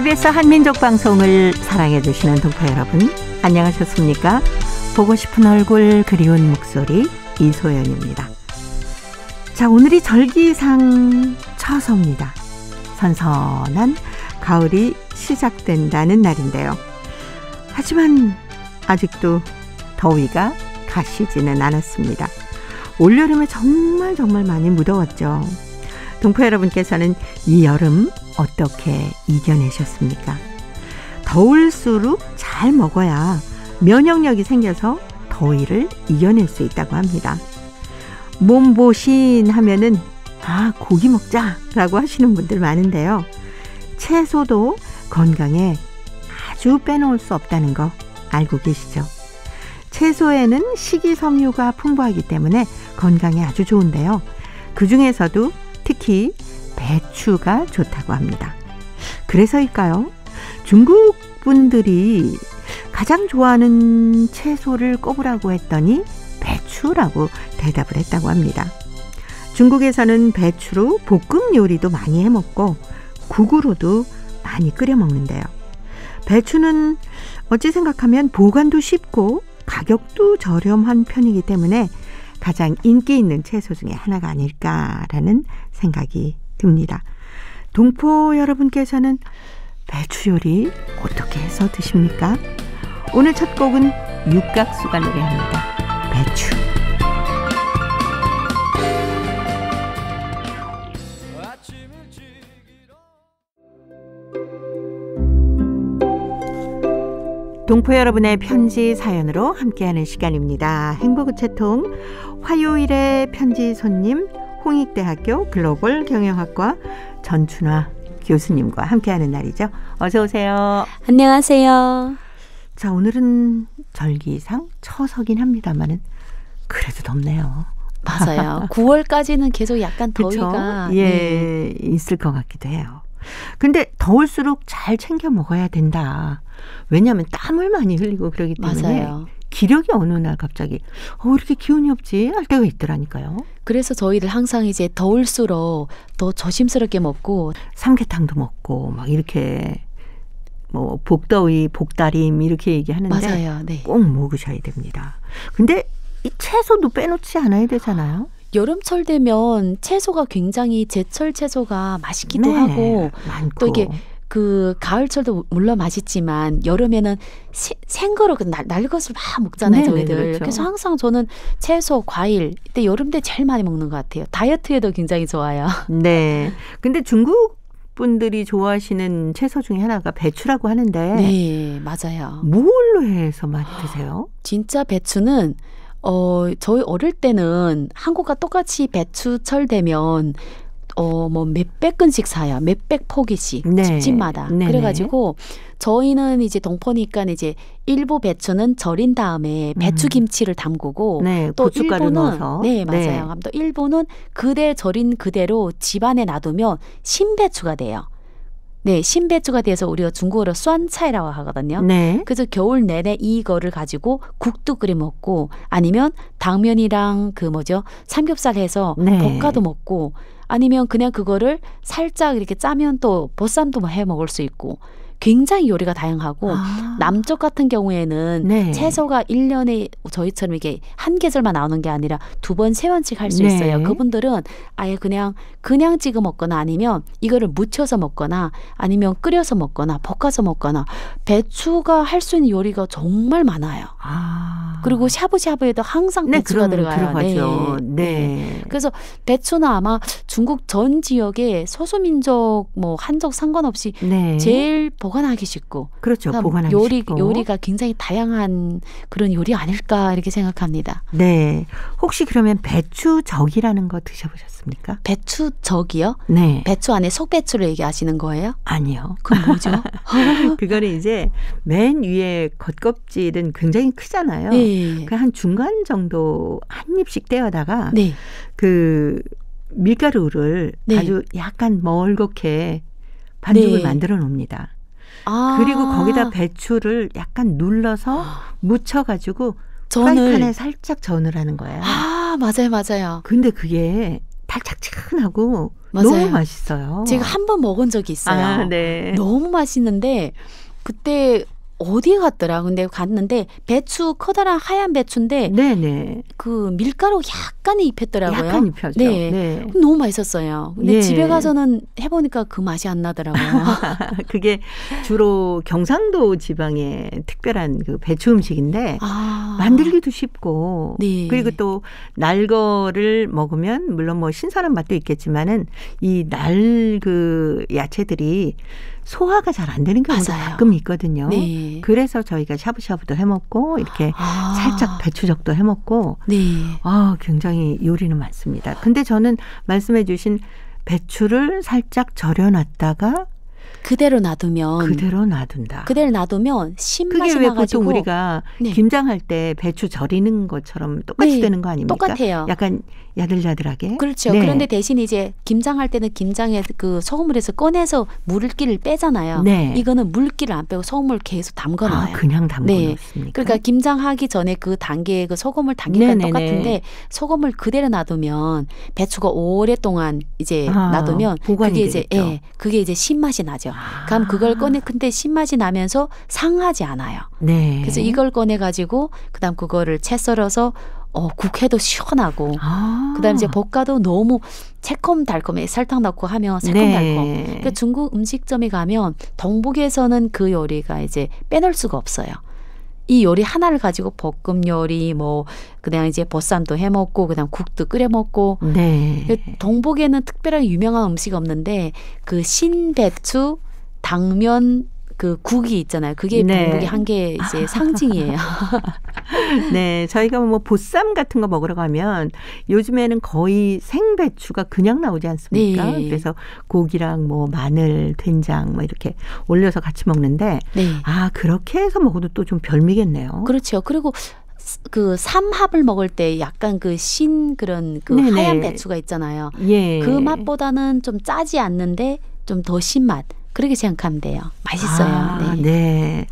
KBS 한민족 방송을 사랑해 주시는 동포 여러분, 안녕하셨습니까? 보고 싶은 얼굴, 그리운 목소리, 이소연입니다. 자, 오늘이 절기상 처서입니다. 선선한 가을이 시작된다는 날인데요. 하지만 아직도 더위가 가시지는 않았습니다. 올여름에 정말 많이 무더웠죠. 동포 여러분께서는 이 여름 어떻게 이겨내셨습니까? 더울수록 잘 먹어야 면역력이 생겨서 더위를 이겨낼 수 있다고 합니다. 몸보신 하면은 고기 먹자 라고 하시는 분들 많은데요. 채소도 건강에 아주 빼놓을 수 없다는 거 알고 계시죠? 채소에는 식이섬유가 풍부하기 때문에 건강에 아주 좋은데요. 그 중에서도 특히 배추가 좋다고 합니다. 그래서일까요? 중국 분들이 가장 좋아하는 채소를 꼽으라고 했더니 배추라고 대답을 했다고 합니다. 중국에서는 배추로 볶음 요리도 많이 해먹고 국으로도 많이 끓여 먹는데요. 배추는 어찌 생각하면 보관도 쉽고 가격도 저렴한 편이기 때문에 가장 인기 있는 채소 중에 하나가 아닐까라는 생각이 듭니다. 동포 여러분께서는 배추 요리 어떻게 해서 드십니까? 오늘 첫 곡은 육각수가 노래합니다. 배추. 동포 여러분의 편지 사연으로 함께하는 시간입니다. 행복우체통 화요일의 편지 손님, 홍익대학교 글로벌 경영학과 전춘화 교수님과 함께하는 날이죠. 어서 오세요. 안녕하세요. 자, 오늘은 절기상 처서긴 합니다만은 그래도 덥네요. 맞아요. 9월까지는 계속 약간 더위가 있을 것 같기도 해요. 근데 더울수록 잘 챙겨 먹어야 된다. 왜냐하면 땀을 많이 흘리고 그러기 때문에 맞아요. 기력이 어느 날 갑자기 이렇게 기운이 없지 할 때가 있더라니까요. 그래서 저희를 항상 이제 더울수록 더 조심스럽게 먹고 삼계탕도 먹고 막 이렇게 뭐 복더위, 복다림 이렇게 얘기하는데 맞아요. 네. 꼭 먹으셔야 됩니다. 근데 이 채소도 빼놓지 않아야 되잖아요. 여름철 되면 채소가 굉장히 제철 채소가 맛있기도 하고 많고. 또 이게 그 가을철도 물론 맛있지만 여름에는 생거로 날 것을 막 먹잖아요. 저희들. 그렇죠. 그래서 항상 저는 채소, 과일 이때 여름 때 제일 많이 먹는 것 같아요. 다이어트에도 굉장히 좋아요. 네. 근데 중국 분들이 좋아하시는 채소 중에 하나가 배추라고 하는데 네, 맞아요. 뭘로 해서 많이 드세요? 진짜 배추는 저희 어릴 때는 한국과 똑같이 배추철 되면 뭐 몇백 근씩 사요. 몇백 포기씩 집집마다. 네네. 그래가지고 저희는 이제 동포니까 이제 일부 배추는 절인 다음에 배추 김치를 담그고 또 고춧가루 일부는 넣어서. 네, 맞아요. 또 일부는 절인 그대로 집안에 놔두면 신배추가 돼요. 네, 신배추가 돼서 우리가 중국어로 酸차이라고 하거든요. 네. 그래서 겨울 내내 이거를 가지고 국도 끓여 먹고 아니면 당면이랑 삼겹살 해서 볶아도 먹고 아니면 그냥 그거를 살짝 이렇게 짜면 또 보쌈도 해 먹을 수 있고 굉장히 요리가 다양하고 남쪽 같은 경우에는 채소가 1년에 저희처럼 이게 한 계절만 나오는 게 아니라 2번, 3번씩 할 수 있어요. 그분들은 아예 그냥 찍어 먹거나 아니면 이거를 무쳐서 먹거나 아니면 끓여서 먹거나 볶아서 먹거나 배추가 할 수 있는 요리가 정말 많아요. 그리고 샤브샤브에도 항상 배추가 들어가요. 들어가죠. 네. 그래서 배추는 아마 중국 전 지역의 소수민족 한족 상관없이 제일 보관하기 쉽고 그렇죠. 보관하기 쉽고 요리가 굉장히 다양한 그런 요리 아닐까 이렇게 생각합니다. 네. 혹시 그러면 배추젓이라는 거 드셔보셨습니까? 배추젓이요? 네. 배추 안에 속배추를 얘기하시는 거예요? 아니요. 그건 뭐죠? 그거는 이제 맨 위에 겉껍질은 굉장히 크잖아요. 네. 한 중간 정도 한 입씩 떼어다가 네. 그 밀가루를 아주 약간 멀겋게 반죽을 만들어 놓습니다. 그리고 거기다 배추를 약간 눌러서 묻혀가지고 프라이팬에 살짝 전을 하는 거예요. 맞아요. 근데 그게 달짝지근하고 맞아요. 너무 맛있어요. 제가 한 번 먹은 적이 있어요. 아, 네. 너무 맛있는데 그때 어디에 갔더라. 근데 갔는데 배추 커다란 하얀 배추인데 네네. 그 밀가루 약간 입혔더라고요. 약간 입혀죠. 네. 네. 너무 맛있었어요. 근데 예. 집에 가서는 해보니까 그 맛이 안 나더라고요. 그게 주로 경상도 지방의 특별한 그 배추 음식인데 만들기도 쉽고 네. 그리고 또 날거를 먹으면 물론 뭐 신선한 맛도 있겠지만은 이 날 그 야채들이 소화가 잘 안 되는 경우도 맞아요. 가끔 있거든요. 네. 그래서 저희가 샤브샤브도 해먹고 이렇게 살짝 배추젓도 해먹고 네. 굉장히 요리는 많습니다. 근데 저는 말씀해 주신 배추를 살짝 절여놨다가 그대로 놔두면 그대로 놔둔다. 그대로 놔두면 신맛이 그게 왜 나가지고 보통 우리가 네. 김장할 때 배추 절이는 것처럼 똑같이 네, 되는 거 아닙니까? 똑같아요. 약간 야들야들하게. 그렇죠. 네. 그런데 대신 이제 김장할 때는 김장에 그 소금물에서 꺼내서 물기를 빼잖아요. 네. 이거는 물기를 안 빼고 소금물 계속 담궈놔요. 그냥 담궈 네. 놓습니까? 그러니까 김장하기 전에 그 단계 그 소금물 단계가 네네네. 똑같은데 소금을 그대로 놔두면 배추가 오랫동안 이제 놔두면 보관이 그게 이제 되겠죠. 그게 이제 신맛이 나죠. 그럼 그걸 꺼내 근데 신맛이 나면서 상하지 않아요. 네. 그래서 이걸 꺼내 가지고 그다음 그거를 채 썰어서 국회도 시원하고 그다음 이제 볶아도 너무 새콤달콤해. 설탕 넣고 하면 새콤달콤. 네. 그러니까 중국 음식점에 가면 동북에서는 그 요리가 이제 빼놓을 수가 없어요. 이 요리 하나를 가지고 볶음 요리 뭐 그냥 이제 보쌈도 해 먹고 그다음 국도 끓여 먹고. 네. 동북에는 특별하게 유명한 음식이 없는데 그 신배추 당면 그 국이 있잖아요. 그게 네. 동북의 한계 이제 상징이에요. 네, 저희가 뭐 보쌈 같은 거 먹으러 가면 요즘에는 거의 생배추가 그냥 나오지 않습니까? 네. 그래서 고기랑 뭐 마늘, 된장 뭐 이렇게 올려서 같이 먹는데 네. 그렇게 해서 먹어도 또 좀 별미겠네요. 그렇죠. 그리고 그 삼합을 먹을 때 약간 그 그런 그 네네. 하얀 배추가 있잖아요. 예. 그 맛보다는 좀 짜지 않는데 좀 더 신맛. 그렇게 생각하면 돼요. 맛있어요. 네. 네.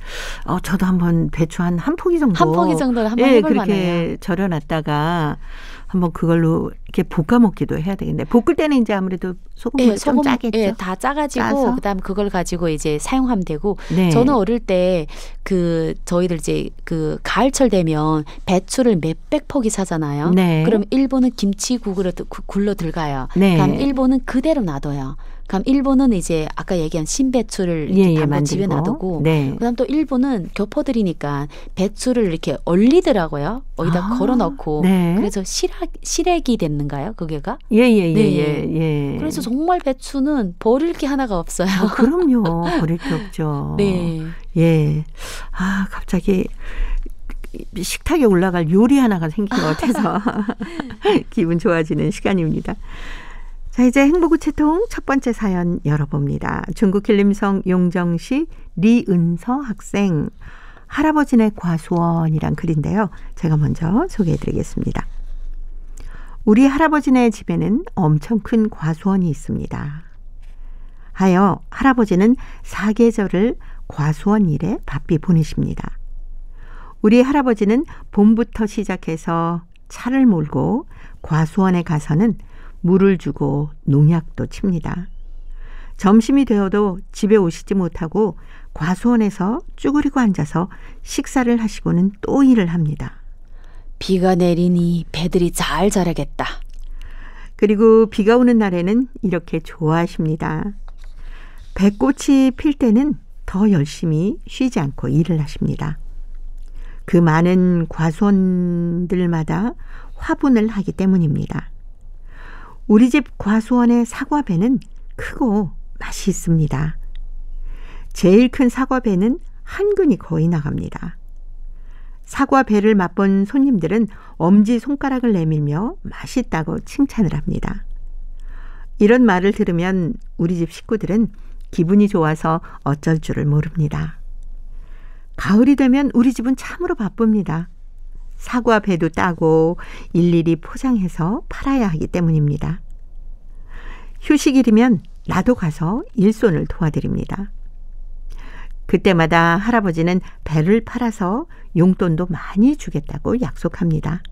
저도 한번 배추 한 포기 정도. 한 포기 정도를 한번 해볼 만해요. 그렇게 절여놨다가 한번 그걸로 이렇게 볶아 먹기도 해야 되겠네. 볶을 때는 이제 아무래도 소금물이 좀 짜겠죠. 예, 다 짜가지고 짜서? 그다음 그걸 가지고 이제 사용하면 되고. 네. 저는 어릴 때 그 저희들 이제 그 가을철 되면 배추를 몇백 포기 사잖아요. 네. 그럼 일본은 김치국으로 굴러 들어가요. 네. 그럼 일본은 그대로 놔둬요. 그럼 일본은 이제 아까 얘기한 신배추를 이렇게 담궈 집에 놔두고 네. 그다음 또 일본은 교포들이니까 배추를 이렇게 얼리더라고요. 어디다 걸어놓고 네. 그래서 시래기 됐는가요? 그게가? 예. 그래서 정말 배추는 버릴 게 하나가 없어요. 그럼요. 버릴 게 없죠. 네. 예. 갑자기 식탁에 올라갈 요리 하나가 생긴 것 같아서 기분 좋아지는 시간입니다. 자, 이제 행복의 채통 첫 번째 사연 열어봅니다. 중국 길림성 용정시 리은서 학생 할아버지네 과수원이란 글인데요. 제가 먼저 소개해드리겠습니다. 우리 할아버지네 집에는 엄청 큰 과수원이 있습니다. 하여 할아버지는 사계절을 과수원 일에 바삐 보내십니다. 우리 할아버지는 봄부터 시작해서 차를 몰고 과수원에 가서는 물을 주고 농약도 칩니다. 점심이 되어도 집에 오시지 못하고 과수원에서 쭈그리고 앉아서 식사를 하시고는 또 일을 합니다. 비가 내리니 배들이 잘 자라겠다. 그리고 비가 오는 날에는 이렇게 좋아하십니다. 배꽃이 필 때는 더 열심히 쉬지 않고 일을 하십니다. 그 많은 과수원들마다 화분을 하기 때문입니다. 우리 집 과수원의 사과배는 크고 맛있습니다. 제일 큰 사과배는 한 근이 거의 나갑니다. 사과배를 맛본 손님들은 엄지손가락을 내밀며 맛있다고 칭찬을 합니다. 이런 말을 들으면 우리 집 식구들은 기분이 좋아서 어쩔 줄을 모릅니다. 가을이 되면 우리 집은 참으로 바쁩니다. 사과배도 따고 일일이 포장해서 팔아야 하기 때문입니다. 휴식일이면 나도 가서 일손을 도와드립니다. 그때마다 할아버지는 배를 팔아서 용돈도 많이 주겠다고 약속합니다.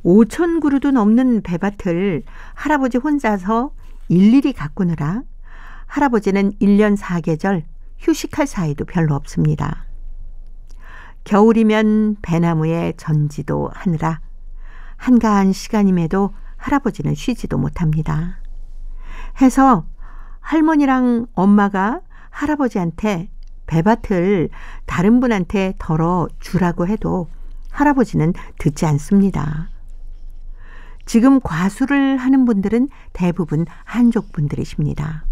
5,000그루도 넘는 배밭을 할아버지 혼자서 일일이 가꾸느라 할아버지는 1년 4계절 휴식할 사이도 별로 없습니다. 겨울이면 배나무에 전지도 하느라 한가한 시간임에도 할아버지는 쉬지도 못합니다. 해서 할머니랑 엄마가 할아버지한테 배밭을 다른 분한테 덜어 주라고 해도 할아버지는 듣지 않습니다. 지금 과수를 하는 분들은 대부분 한족 분들이십니다.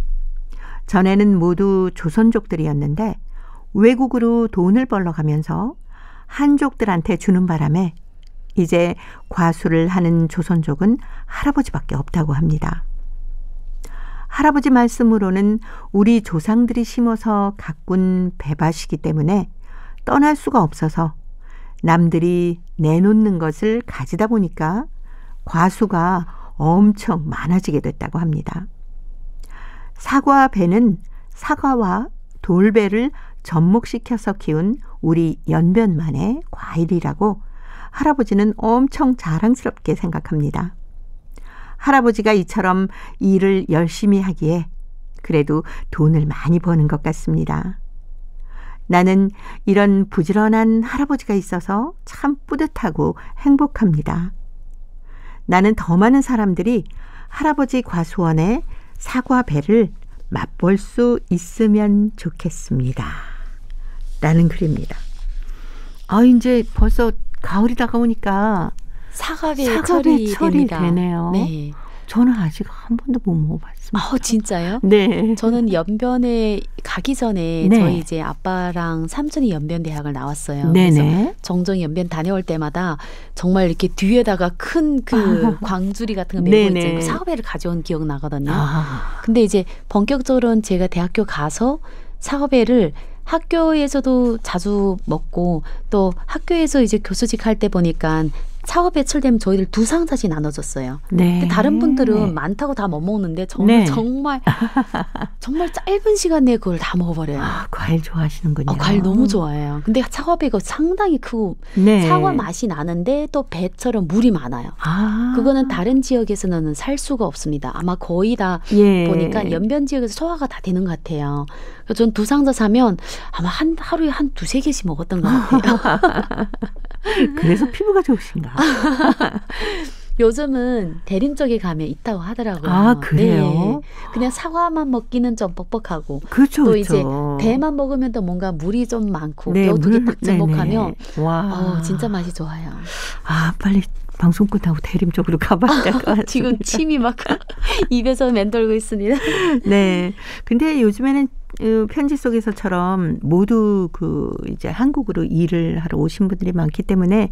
전에는 모두 조선족들이었는데 외국으로 돈을 벌러 가면서 한족들한테 주는 바람에 이제 과수를 하는 조선족은 할아버지밖에 없다고 합니다. 할아버지 말씀으로는 우리 조상들이 심어서 가꾼 배밭이기 때문에 떠날 수가 없어서 남들이 내놓는 것을 가지다 보니까 과수가 엄청 많아지게 됐다고 합니다. 사과배는 사과와 돌배를 접목시켜서 키운 우리 연변만의 과일이라고 할아버지는 엄청 자랑스럽게 생각합니다. 할아버지가 이처럼 일을 열심히 하기에 그래도 돈을 많이 버는 것 같습니다. 나는 이런 부지런한 할아버지가 있어서 참 뿌듯하고 행복합니다. 나는 더 많은 사람들이 할아버지 과수원의 사과배를 맛볼 수 있으면 좋겠습니다. 라는 글입니다. 이제 벌써 가을이 다가오니까 사과배 철이 되네요. 네. 저는 아직 한 번도 못 먹어봤습니다. 진짜요? 네. 저는 연변에 가기 전에 네. 저희 이제 아빠랑 삼촌이 연변대학을 나왔어요. 네네. 그래서 정정 연변 다녀올 때마다 정말 이렇게 뒤에다가 큰 그 광주리 같은 거 메고 있잖아요. 그 사과배를 가져온 기억 나거든요. 근데 이제 본격적으로는 제가 대학교 가서 사과배를 학교에서도 자주 먹고 또 학교에서 이제 교수직 할 때 보니까 사과배 철 되면 저희들 두 상자씩 나눠줬어요. 네. 근데 다른 분들은 많다고 다 못 먹는데 저는 네. 정말 짧은 시간 내에 그걸 다 먹어버려요. 과일 좋아하시는군요. 과일 너무 좋아해요. 근데 사과배가 상당히 크고 네. 사과 맛이 나는데 또 배처럼 물이 많아요. 그거는 다른 지역에서는 살 수가 없습니다. 아마 거의 다 보니까 연변 지역에서 소화가 다 되는 것 같아요. 그래서 전 두 상자 사면 아마 하루에 한 두세 개씩 먹었던 것 같아요. 그래서 피부가 좋으신가? 요즘은 대림 쪽에 가면 있다고 하더라고요. 그래요? 네. 그냥 사과만 먹기는 좀 뻑뻑하고 그렇죠, 또 그렇죠. 이제 배만 먹으면 또 뭔가 물이 좀 많고 요 두 개 딱 접목하면 진짜 맛이 좋아요. 빨리 방송 끝나고 대림 쪽으로 가봐야 될 것 같습니다. 지금 침이 막 입에서 맴돌고 있습니다. 네. 근데 요즘에는 편지 속에서처럼 모두 이제 한국으로 일을 하러 오신 분들이 많기 때문에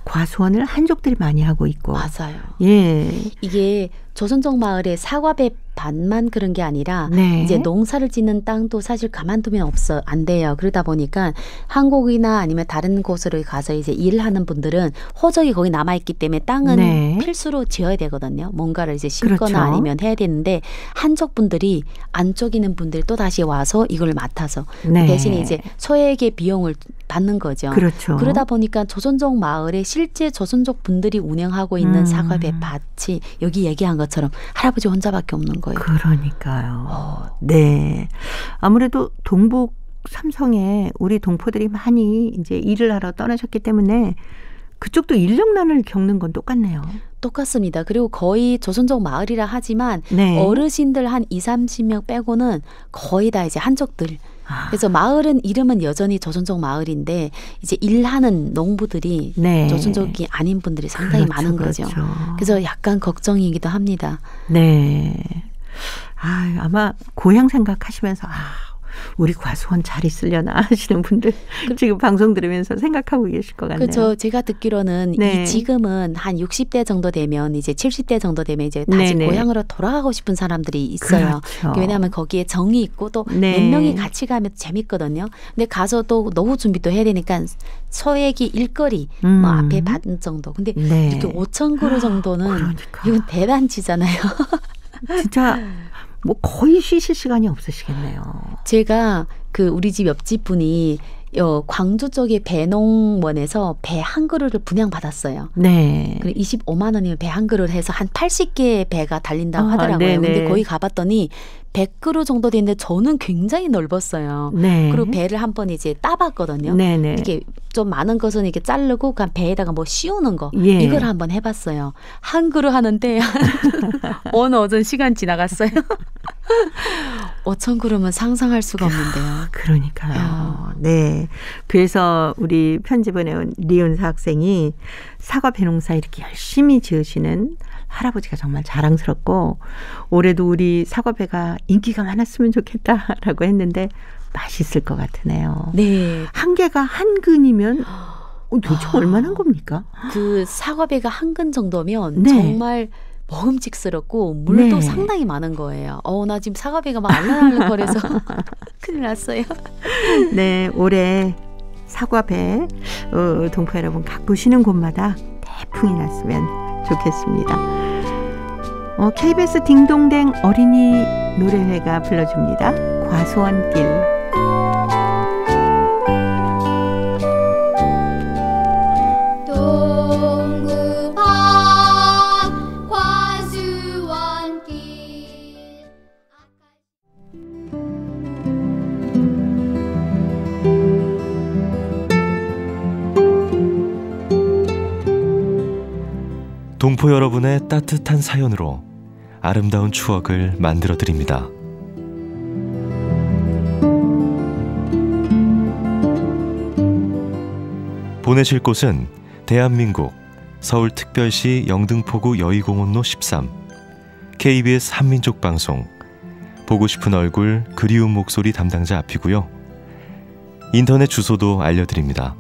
과수원을 한족들이 많이 하고 있고. 맞아요. 예. 이게 조선족 마을에 사과배 밭만 그런 게 아니라 이제 농사를 짓는 땅도 사실 가만두면 안 돼요. 그러다 보니까 한국이나 아니면 다른 곳으로 가서 이제 일을 하는 분들은 호적이 거기 남아있기 때문에 땅은 필수로 지어야 되거든요. 뭔가를 이제 심거나 아니면 해야 되는데 한족 분들이 안쪽 있는 분들이 또 다시 와서 이걸 맡아서 대신에 이제 소액의 비용을 받는 거죠. 그렇죠. 그러다 보니까 조선족 마을에 실제 조선족 분들이 운영하고 있는 사과배 밭이 여기 얘기한 것처럼 할아버지 혼자밖에 없는 거예요. 그러니까요. 네. 아무래도 동북 삼성에 우리 동포들이 많이 이제 일을 하러 떠나셨기 때문에 그쪽도 인력난을 겪는 건 똑같네요. 똑같습니다. 그리고 거의 조선족 마을이라 하지만 어르신들 한 20-30명 빼고는 거의 다 이제 한족들. 그래서 마을은 이름은 여전히 조선족 마을인데 이제 일하는 농부들이 조선족이 아닌 분들이 상당히 많은 거죠. 그래서 약간 걱정이기도 합니다. 네. 아마 고향 생각하시면서 우리 과수원 잘 있으려나 하시는 분들 지금 방송 들으면서 생각하고 계실 것 같네요. 그렇죠. 제가 듣기로는 지금은 한 60대 정도 되면 이제 70대 정도 되면 이제 다시 고향으로 돌아가고 싶은 사람들이 있어요. 그렇죠. 왜냐하면 거기에 정이 있고 또 몇 명이 같이 가면 재밌거든요. 근데 가서 또 노후 준비도 해야 되니까 소액이 일거리 뭐 앞에 받은 정도. 근데 이렇게 5,000그루 정도는 이건 대단지잖아요. 진짜 뭐 거의 쉬실 시간이 없으시겠네요. 제가 우리 집 옆집 분이 광주 쪽의 배농원에서 배 한 그루를 분양받았어요. 네. 그리고 25만 원이면 배 한 그루를 해서 한 80개의 배가 달린다고 하더라고요. 네네. 근데 거기 가봤더니 100그루 정도 되는데 저는 굉장히 넓었어요. 네. 그리고 배를 한번 이제 따봤거든요. 네네. 이렇게 좀 많은 것은 이렇게 자르고 그냥 배에다가 뭐 씌우는 거 예. 이걸 한번 해봤어요. 한 그루 하는데 어느 어전 시간 지나갔어요. 5천 그루면 상상할 수가 없는데요. 그러니까요. 네. 그래서 우리 편지 보내온 리은사 학생이 사과 배농사 이렇게 열심히 지으시는 할아버지가 정말 자랑스럽고 올해도 우리 사과배가 인기가 많았으면 좋겠다라고 했는데 맛있을 것 같으네요. 네. 한 개가 한 근이면 도대체 얼마나 겁니까? 그 사과배가 한 근 정도면 네. 정말 먹음직스럽고 물도 네. 상당히 많은 거예요. 나 지금 사과배가 막 알랑알랑거려서 큰일 났어요. 네, 올해 사과배 동포 여러분 가보시는 곳마다 태풍이 났으면 좋겠습니다. KBS 딩동댕 어린이 노래회가 불러줍니다. 과수원길. 동포 여러분의 따뜻한 사연으로 아름다운 추억을 만들어 드립니다. 보내실 곳은 대한민국 서울특별시 영등포구 여의공원로 13 KBS 한민족 방송 보고 싶은 얼굴 그리운 목소리 담당자 앞이고요. 인터넷 주소도 알려드립니다.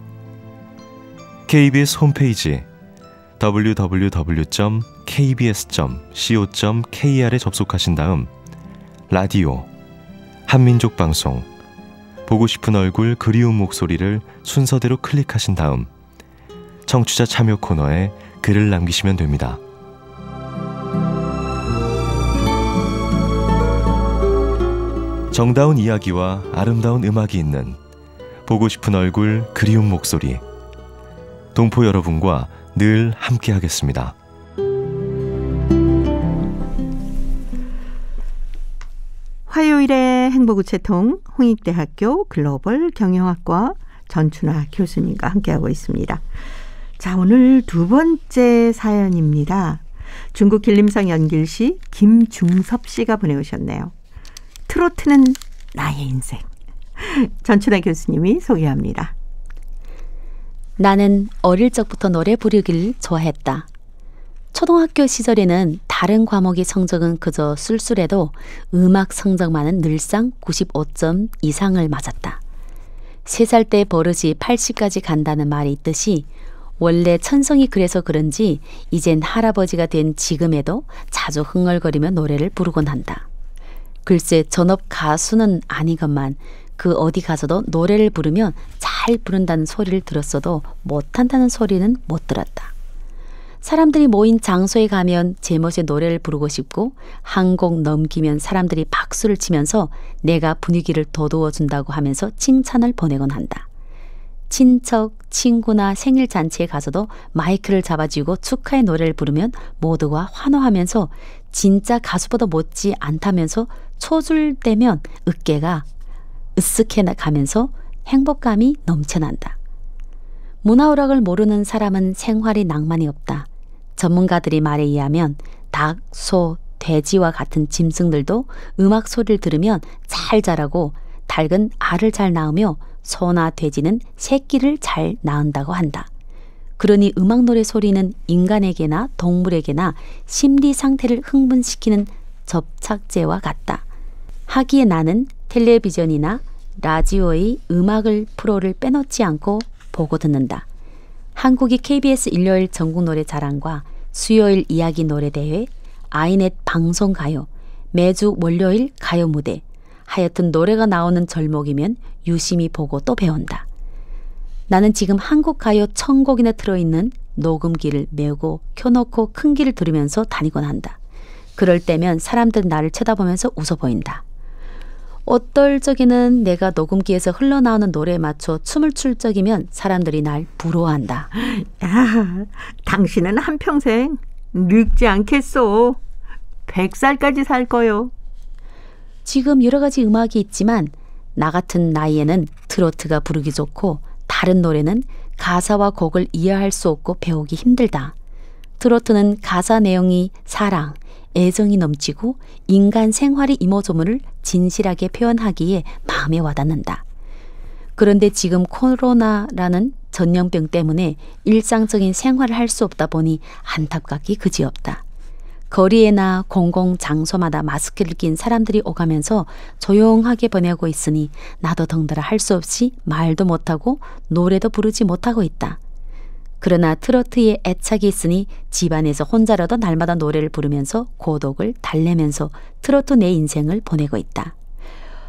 KBS 홈페이지 www.kbs.co.kr에 접속하신 다음 라디오, 한민족 방송, 보고 싶은 얼굴 그리운 목소리를 순서대로 클릭하신 다음 청취자 참여 코너에 글을 남기시면 됩니다. 정다운 이야기와 아름다운 음악이 있는 보고 싶은 얼굴 그리운 목소리, 동포 여러분과 늘 함께 하겠습니다. 화요일의 행복우체통 홍익대학교 글로벌 경영학과 전춘아 교수님과 함께하고 있습니다. 자, 오늘 두 번째 사연입니다. 중국 길림성 연길시 김중섭 씨가 보내오셨네요. 트로트는 나의 인생. 전춘아 교수님이 소개합니다. 나는 어릴 적부터 노래 부르기를 좋아했다. 초등학교 시절에는 다른 과목의 성적은 그저 쓸쓸해도 음악 성적만은 늘상 95점 이상을 맞았다. 3살 때 버릇이 80까지 간다는 말이 있듯이 원래 천성이 그래서 그런지 이젠 할아버지가 된 지금에도 자주 흥얼거리며 노래를 부르곤 한다. 글쎄 전업 가수는 아니건만 그 어디 가서도 노래를 부르면 잘 부른다는 소리를 들었어도 못한다는 소리는 못 들었다. 사람들이 모인 장소에 가면 제멋에 노래를 부르고 싶고 한 곡 넘기면 사람들이 박수를 치면서 내가 분위기를 돋워준다고 하면서 칭찬을 보내곤 한다. 친척, 친구나 생일 잔치에 가서도 마이크를 잡아쥐고 축하의 노래를 부르면 모두가 환호하면서 진짜 가수보다 못지 않다면서 초줄대면 어깨가 으쓱해 가면서 행복감이 넘쳐난다. 문화오락을 모르는 사람은 생활에 낭만이 없다. 전문가들의 말에 의하면 닭, 소, 돼지와 같은 짐승들도 음악 소리를 들으면 잘 자라고 닭은 알을 잘 낳으며 소나 돼지는 새끼를 잘 낳는다고 한다. 그러니 음악 노래 소리는 인간에게나 동물에게나 심리 상태를 흥분시키는 접착제와 같다. 하기에 나는 텔레비전이나 라디오의 음악을 프로를 빼놓지 않고 보고 듣는다. 한국의 KBS 일요일 전국노래 자랑과 수요일 이야기 노래대회, 아이넷 방송가요, 매주 월요일 가요 무대, 하여튼 노래가 나오는 절목이면 유심히 보고 또 배운다. 나는 지금 한국 가요 1000곡이나 들어있는 녹음기를 메고 켜놓고 큰 길을 들으면서 다니곤 한다. 그럴 때면 사람들 나를 쳐다보면서 웃어 보인다. 어떨 적에는 내가 녹음기에서 흘러나오는 노래에 맞춰 춤을 출 적이면 사람들이 날 부러워한다. 야, 당신은 한평생 늙지 않겠소. 100살까지 살 거요. 지금 여러 가지 음악이 있지만 나 같은 나이에는 트로트가 부르기 좋고 다른 노래는 가사와 곡을 이해할 수 없고 배우기 힘들다. 트로트는 가사 내용이 사랑, 애정이 넘치고 인간 생활의 이모저모를 진실하게 표현하기에 마음에 와닿는다. 그런데 지금 코로나라는 전염병 때문에 일상적인 생활을 할 수 없다 보니 안타깝기 그지없다. 거리에나 공공장소마다 마스크를 낀 사람들이 오가면서 조용하게 보내고 있으니 나도 덩달아 할 수 없이 말도 못하고 노래도 부르지 못하고 있다. 그러나 트로트에 애착이 있으니 집안에서 혼자라도 날마다 노래를 부르면서 고독을 달래면서 트로트 내 인생을 보내고 있다.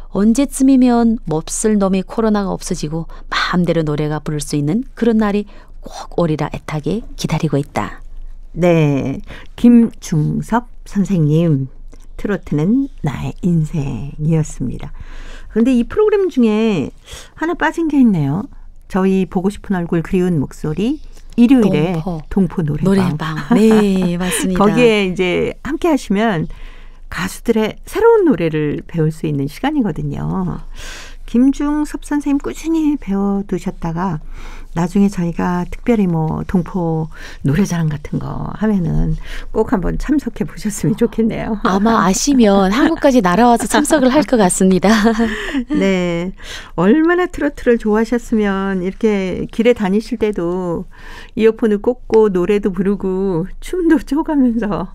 언제쯤이면 몹쓸 놈이 코로나가 없어지고 마음대로 노래가 부를 수 있는 그런 날이 꼭 오리라 애타게 기다리고 있다. 네, 김중섭 선생님, 트로트는 나의 인생이었습니다. 그런데 이 프로그램 중에 하나 빠진 게 있네요. 저희 보고 싶은 얼굴 그리운 목소리 일요일에 동포 노래방. 네, 맞습니다. 거기에 이제 함께 하시면 가수들의 새로운 노래를 배울 수 있는 시간이거든요. 김중섭 선생님 꾸준히 배워두셨다가 나중에 저희가 특별히 뭐 동포 노래자랑 같은 거 하면은 꼭 한번 참석해 보셨으면 좋겠네요. 아마 아시면 한국까지 날아와서 참석을 할 것 같습니다. 네, 얼마나 트로트를 좋아하셨으면 이렇게 길에 다니실 때도 이어폰을 꽂고 노래도 부르고 춤도 춰가면서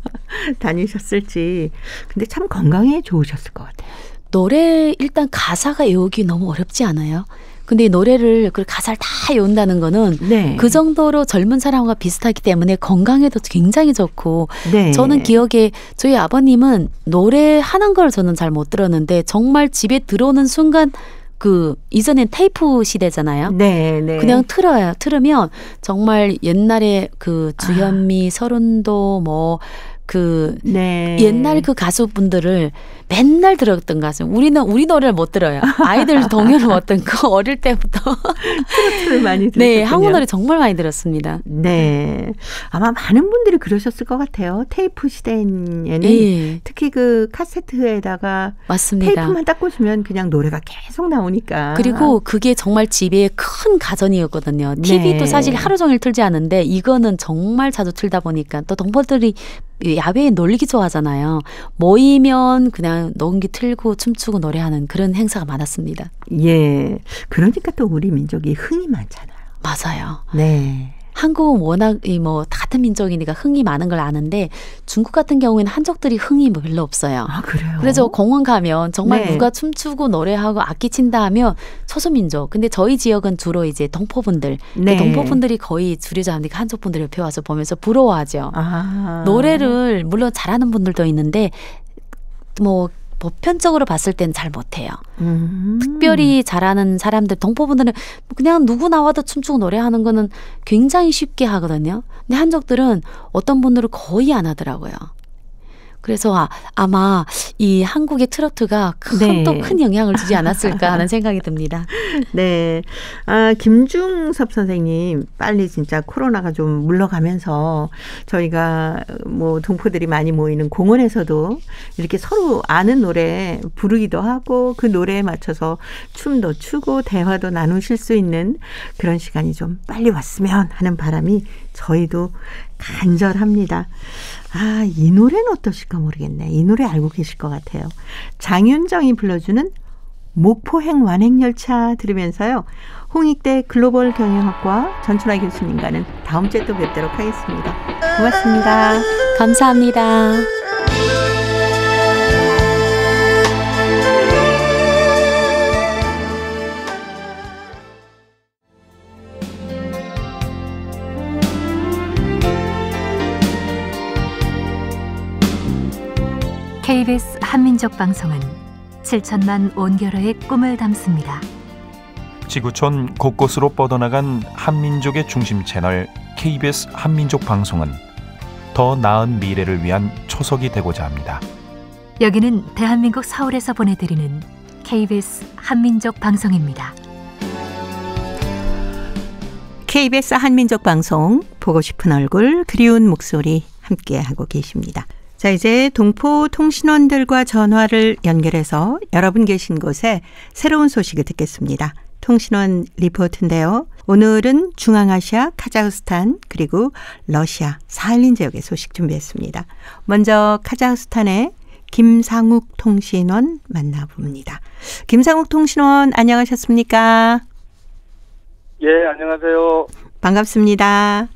다니셨을지. 근데 참 건강에 좋으셨을 것 같아요. 노래 일단 가사가 외우기 너무 어렵지 않아요? 근데 이 노래를 그 가사를 다 외운다는 거는 네. 그 정도로 젊은 사람과 비슷하기 때문에 건강에도 굉장히 좋고 네. 저는 기억에 저희 아버님은 노래하는 걸 저는 잘 못 들었는데 정말 집에 들어오는 순간 그 이전엔 테이프 시대잖아요. 네, 네. 그냥 틀어요. 틀으면 정말 옛날에 그 주현미, 서른도 뭐 그 네. 옛날 그 가수분들을 맨날 들었던 가수. 우리는 우리 노래를 못 들어요. 아이들 동요를 못 듣고 어릴 때부터 트로트를 많이 들었군요. 네, 한국 노래 정말 많이 들었습니다. 네, 아마 많은 분들이 그러셨을 것 같아요. 테이프 시대에는 예. 특히 그 카세트에다가 맞습니다. 테이프만 딱 꽂으면 그냥 노래가 계속 나오니까. 그리고 그게 정말 집에 큰 가전이었거든요. TV도 네. 사실 하루 종일 틀지 않는데 이거는 정말 자주 틀다 보니까 또 동포들이 야외에 놀기 좋아하잖아요. 모이면 그냥 녹음기 틀고 춤추고 노래하는 그런 행사가 많았습니다. 예, 그러니까 또 우리 민족이 흥이 많잖아요. 맞아요. 네. 한국은 워낙 뭐 같은 민족이니까 흥이 많은 걸 아는데 중국 같은 경우에는 한족들이 흥이 별로 없어요. 아, 그래요? 그래서 공원 가면 정말 네. 누가 춤추고 노래하고 악기 친다 하면 소수민족. 근데 저희 지역은 주로 이제 동포분들. 네. 동포분들이 거의 주류자 하니까 한족분들이 옆에 와서 보면서 부러워하죠. 아. 노래를 물론 잘하는 분들도 있는데 뭐 보편적으로 봤을 땐 잘 못해요. 특별히 잘하는 사람들, 동포분들은 그냥 누구 나와도 춤추고 노래하는 거는 굉장히 쉽게 하거든요. 근데 한족들은 어떤 분들은 거의 안 하더라고요. 그래서 아마 이 한국의 트로트가 네. 또 큰 영향을 주지 않았을까 하는 생각이 듭니다. 네. 아, 김중섭 선생님, 빨리 진짜 코로나가 좀 물러가면서 저희가 뭐 동포들이 많이 모이는 공원에서도 이렇게 서로 아는 노래 부르기도 하고 그 노래에 맞춰서 춤도 추고 대화도 나누실 수 있는 그런 시간이 좀 빨리 왔으면 하는 바람이 저희도 간절합니다. 아, 이 노래는 어떠실까 모르겠네. 이 노래 알고 계실 것 같아요. 장윤정이 불러주는 목포행 완행열차 들으면서요. 홍익대 글로벌 경영학과 전춘아 교수님과는 다음 주에 또 뵙도록 하겠습니다. 고맙습니다. 감사합니다. KBS 한민족 방송은 7천만 온결어의 꿈을 담습니다. 지구촌 곳곳으로 뻗어나간 한민족의 중심 채널 KBS 한민족 방송은 더 나은 미래를 위한 초석이 되고자 합니다. 여기는 대한민국 서울에서 보내드리는 KBS 한민족 방송입니다. KBS 한민족 방송 보고 싶은 얼굴 그리운 목소리 함께하고 계십니다. 자, 이제 동포 통신원들과 전화를 연결해서 여러분 계신 곳에 새로운 소식을 듣겠습니다. 통신원 리포트인데요. 오늘은 중앙아시아, 카자흐스탄 그리고 러시아, 사할린 지역의 소식 준비했습니다. 먼저 카자흐스탄의 김상욱 통신원 만나봅니다. 김상욱 통신원 안녕하셨습니까? 예, 안녕하세요. 반갑습니다.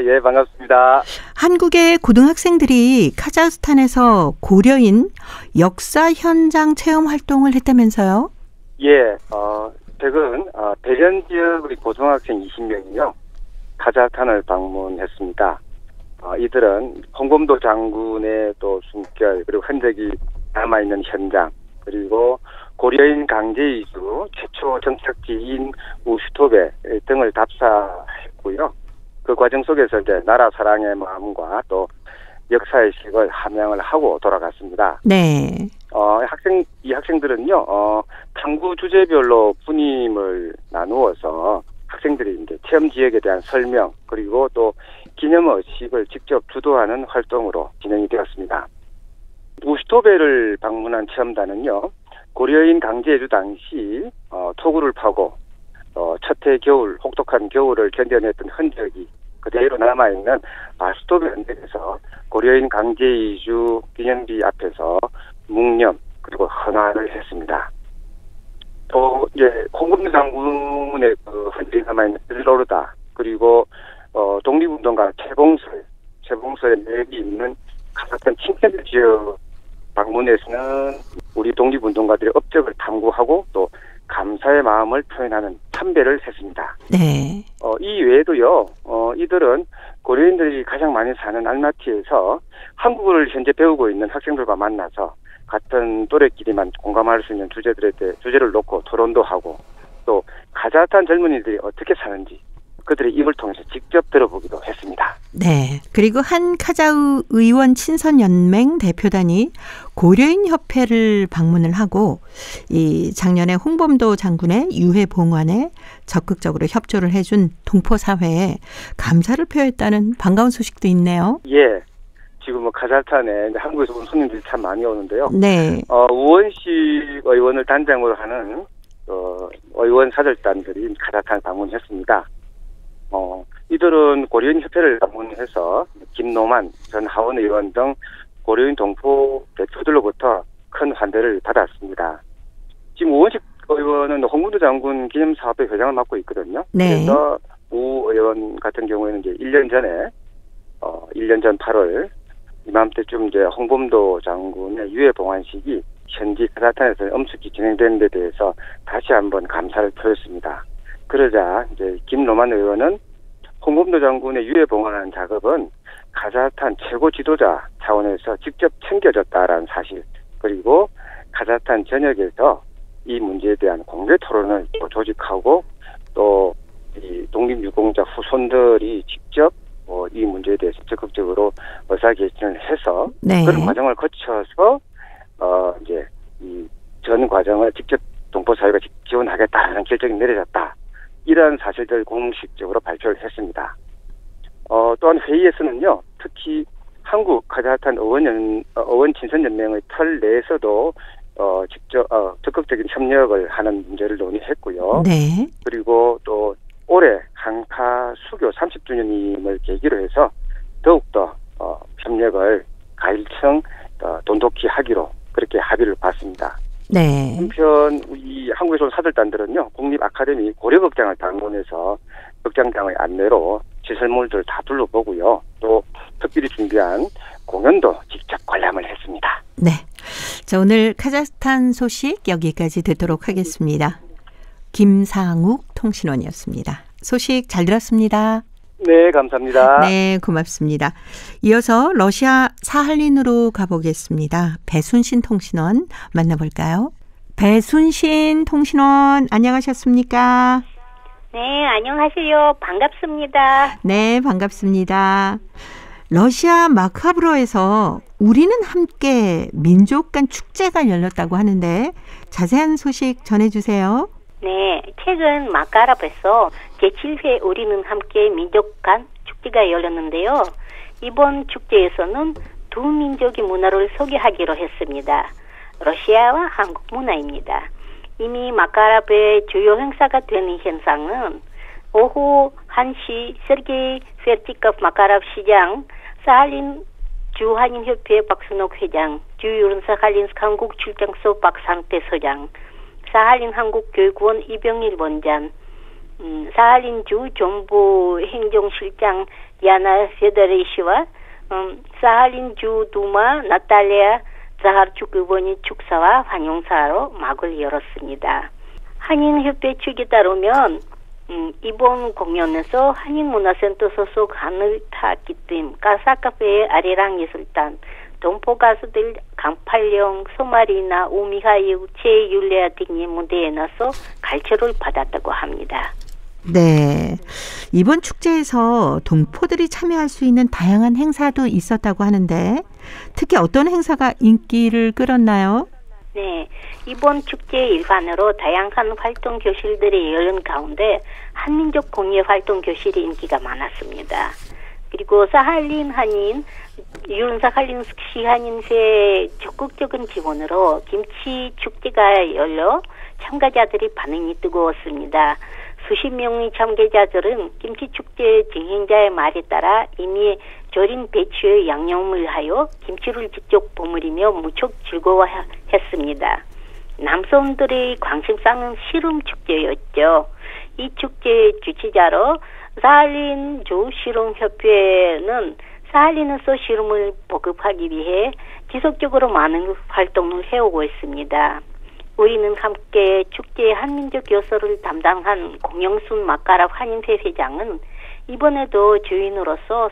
예, 반갑습니다. 한국의 고등학생들이 카자흐스탄에서 고려인 역사 현장 체험 활동을 했다면서요? 예, 최근 대련 지역 우리 고등학생 20명이요. 카자흐스탄을 방문했습니다. 이들은 홍범도 장군의 또 숨결 그리고 흔적이 남아있는 현장 그리고 고려인 강제 이주 최초 정착지인 우슈토베 등을 답사했고요. 그 과정 속에서 이제 나라 사랑의 마음과 또 역사의식을 함양을 하고 돌아갔습니다. 네. 이 학생들은요, 탐구 주제별로 분임을 나누어서 학생들이 이제 체험 지역에 대한 설명 그리고 또 기념의식을 직접 주도하는 활동으로 진행이 되었습니다. 우슈토베를 방문한 체험단은요, 고려인 강제이주 당시 토구를 파고 첫해 겨울, 혹독한 겨울을 견뎌냈던 흔적이 그대로 남아있는 바스토베 언덕에서 고려인 강제이주 기념비 앞에서 묵념 그리고 헌화를 했습니다. 또 이제 홍범도 장군의 그 흔적이 남아있는 들로르다 그리고 독립운동가 최봉설의 맵이 있는 카자흐스탄 칭텐 지역 방문에서는 우리 독립운동가들의 업적을 탐구하고 또 감사의 마음을 표현하는 참배를 했습니다. 네. 이 외에도요, 이들은 고려인들이 가장 많이 사는 알마티에서 한국어를 현재 배우고 있는 학생들과 만나서 같은 또래끼리만 공감할 수 있는 주제를 놓고 토론도 하고 또 카자흐스탄 젊은이들이 어떻게 사는지 그들의 입을 통해서 직접 들어보기도 했습니다. 네. 그리고 한 카자흐 의원 친선연맹 대표단이 고려인 협회를 방문을 하고 이 작년에 홍범도 장군의 유해 봉환에 적극적으로 협조를 해준 동포 사회에 감사를 표했다는 반가운 소식도 있네요. 예. 지금 카자흐스탄에 한국에서 온 손님들이 참 많이 오는데요. 네. 우원식 의원을 단장으로 하는 의원 사절단들이 카자흐스탄 방문했습니다. 이들은 고려인 협회를 방문해서 김노만 전 하원 의원 등 고려인 동포 대표들로부터 큰 환대를 받았습니다. 지금 우원식 의원은 홍범도 장군 기념사업회 회장을 맡고 있거든요. 네. 그래서 우 의원 같은 경우에는 이제 1년 전 8월 이맘때쯤 이제 홍범도 장군의 유해 봉환식이 현지 카자흐스탄에서 엄숙히 진행된 데 대해서 다시 한번 감사를 표했습니다. 그러자 이제 김노만 의원은 홍범도 장군의 유해 봉환하는 작업은 카자흐스탄 최고 지도자 차원에서 직접 챙겨졌다라는 사실 그리고 카자흐스탄 전역에서 이 문제에 대한 공개 토론을 또 조직하고 또 이 독립유공자 후손들이 직접 이 문제에 대해서 적극적으로 의사결정을 해서 네. 그런 과정을 거쳐서 이제 이 전 과정을 직접 동포 사회가 지원하겠다는 결정이 내려졌다. 이러한 사실들 공식적으로 발표를 했습니다. 또한 회의에서는요, 특히 한국 카자흐스탄 의원 친선연맹의 틀 내에서도 직접 적극적인 협력을 하는 문제를 논의했고요. 네. 그리고 또 올해 한카 수교 30주년임을 계기로 해서 더욱더 협력을 가일청 돈독히 하기로 그렇게 합의를 봤습니다. 네. 한편 이 한국에서 온 사절단들은요, 국립 아카데미 고려극장을 방문해서 극장장의 안내로 시설물들 다 둘러보고요. 또 특별히 준비한 공연도 직접 관람을 했습니다. 네. 자, 오늘 카자흐스탄 소식 여기까지 듣도록 하겠습니다. 김상욱 통신원이었습니다. 소식 잘 들었습니다. 네, 감사합니다. 네, 고맙습니다. 이어서 러시아 사할린으로 가보겠습니다. 배순신 통신원 만나볼까요? 배순신 통신원 안녕하셨습니까? 네, 안녕하세요. 반갑습니다. 네, 반갑습니다. 러시아 마카브로에서 우리는 함께 민족 간 축제가 열렸다고 하는데 자세한 소식 전해주세요. 네, 최근 마카브에서 제7회 우리는 함께 민족 간 축제가 열렸는데요. 이번 축제에서는 두 민족의 문화를 소개하기로 했습니다. 러시아와 한국 문화입니다. 이미 마카브의 주요 행사가 되는 현상은 오후 1시 세르게이 페르티코프 마카브 시장, 사할린 주한인협회 박순옥 회장, 주유른 사할린스크 한국 출장소 박상태 소장, 사할린 한국교육원 이병일 원장, 사할린 주 정부 행정실장 야나 페데레시와 사할린 주 두마 나탈리아 자하르축 의원이 축사와 환영사로 막을 열었습니다. 한인협회 측에 따르면 이번 공연에서 한인문화센터 소속 하늘타기팀, 가사카페의 아리랑 예술단, 동포 가수들 강팔령, 소마리나, 오미하이우, 최율레아 등이 무대에 나서 갈채를 받았다고 합니다. 네, 이번 축제에서 동포들이 참여할 수 있는 다양한 행사도 있었다고 하는데 특히 어떤 행사가 인기를 끌었나요? 네, 이번 축제 일환으로 다양한 활동 교실들이 열린 가운데 한민족 공예 활동 교실이 인기가 많았습니다. 그리고 사할린 한인, 유른사할린스크 한인회 적극적인 지원으로 김치 축제가 열려 참가자들이 반응이 뜨거웠습니다. 수십 명의 참가자들은 김치축제 진행자의 말에 따라 이미 절인 배추에 양념을 하여 김치를 직접 버무리며 무척 즐거워했습니다. 남성들의 관심사는 씨름축제였죠. 이 축제의 주최자로 사할린 조씨름협회는 사할린에서 씨름을 보급하기 위해 지속적으로 많은 활동을 해오고 있습니다. 우리는 함께 축제의 한민족 요소를 담당한 공영순 마카랍 한인회 회장은 이번에도 주인으로서